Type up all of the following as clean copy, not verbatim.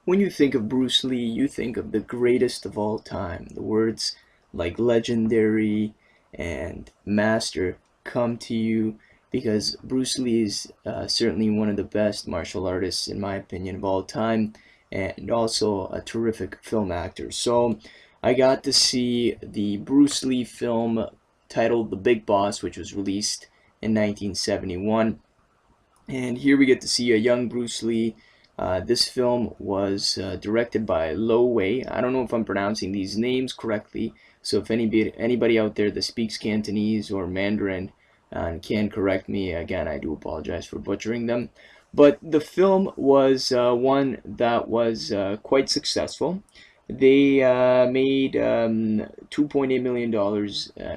When you think of Bruce Lee, you think of the greatest of all time. The words like legendary and master come to you because Bruce Lee is certainly one of the best martial artists, in my opinion, of all time, and also a terrific film actor. So I got to see the Bruce Lee film titled The Big Boss, which was released in 1971. And here we get to see a young Bruce Lee. This film was directed by Lo Wei. I don't know if I'm pronouncing these names correctly, so if anybody out there that speaks Cantonese or Mandarin can correct me, again, I do apologize for butchering them. But the film was one that was quite successful. They made $2.8 million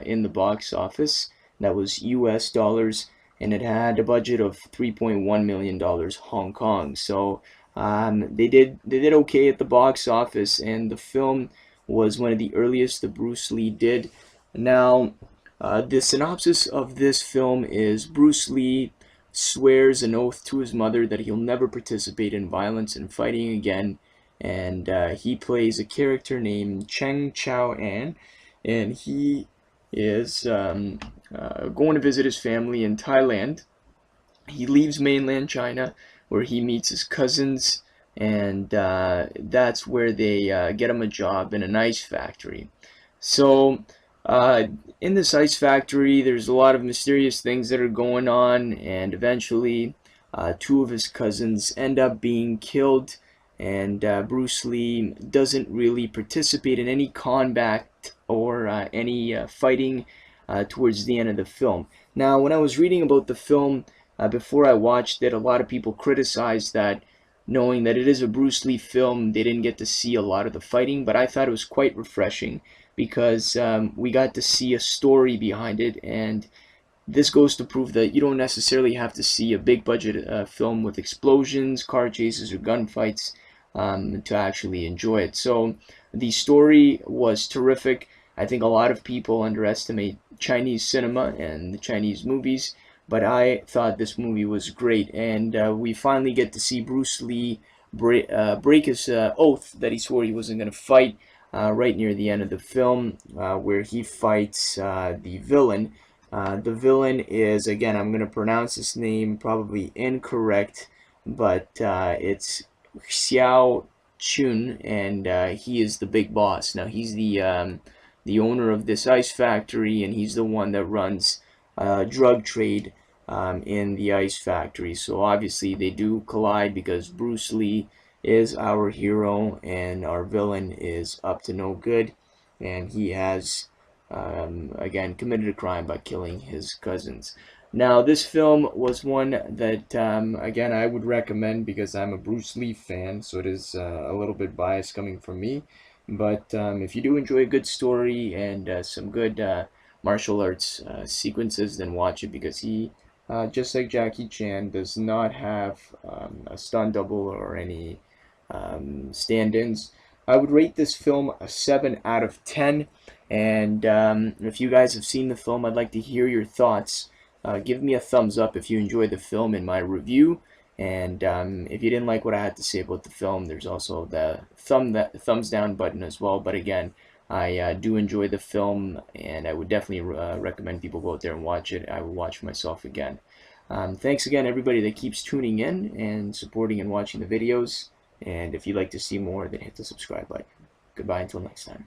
in the box office. That was US dollars, and it had a budget of $3.1 million Hong Kong. So they did okay at the box office, and the film was one of the earliest that Bruce Lee did. Now, the synopsis of this film is Bruce Lee swears an oath to his mother that he'll never participate in violence and fighting again, and he plays a character named Cheng Chao An, and he is going to visit his family in Thailand. He leaves mainland China where he meets his cousins, and that's where they get him a job in an ice factory. So, uh, in this ice factory, there's a lot of mysterious things that are going on, and eventually, two of his cousins end up being killed, and Bruce Lee doesn't really participate in any combat or any fighting towards the end of the film. Now, when I was reading about the film before I watched it, a lot of people criticized that, knowing that it is a Bruce Lee film, they didn't get to see a lot of the fighting, but I thought it was quite refreshing because we got to see a story behind it, and this goes to prove that you don't necessarily have to see a big budget film with explosions, car chases, or gunfights to actually enjoy it. So the story was terrific. I think a lot of people underestimate Chinese cinema and the Chinese movies, but I thought this movie was great, and we finally get to see Bruce Lee break his oath that he swore he wasn't going to fight right near the end of the film, where he fights the villain. The villain is, again, I'm going to pronounce his name probably incorrect, but it's Xiao Chun, and he is the big boss. Now, he's the owner of this ice factory, and he's the one that runs drug trade in the ice factory. So obviously they do collide because Bruce Lee is our hero and our villain is up to no good, and he has again committed a crime by killing his cousins. Now, this film was one that again, I would recommend because I'm a Bruce Lee fan, so it is a little bit biased coming from me. But if you do enjoy a good story and some good martial arts sequences, then watch it, because he, just like Jackie Chan, does not have a stunt double or any stand-ins. I would rate this film a 7 out of 10, and if you guys have seen the film, I'd like to hear your thoughts. Give me a thumbs up if you enjoyed the film in my review, and if you didn't like what I had to say about the film, there's also the thumbs down button as well. But again, I do enjoy the film, and I would definitely recommend people go out there and watch it. I will watch myself again. Thanks again, everybody that keeps tuning in and supporting and watching the videos. And if you'd like to see more, then hit the subscribe button. Goodbye until next time.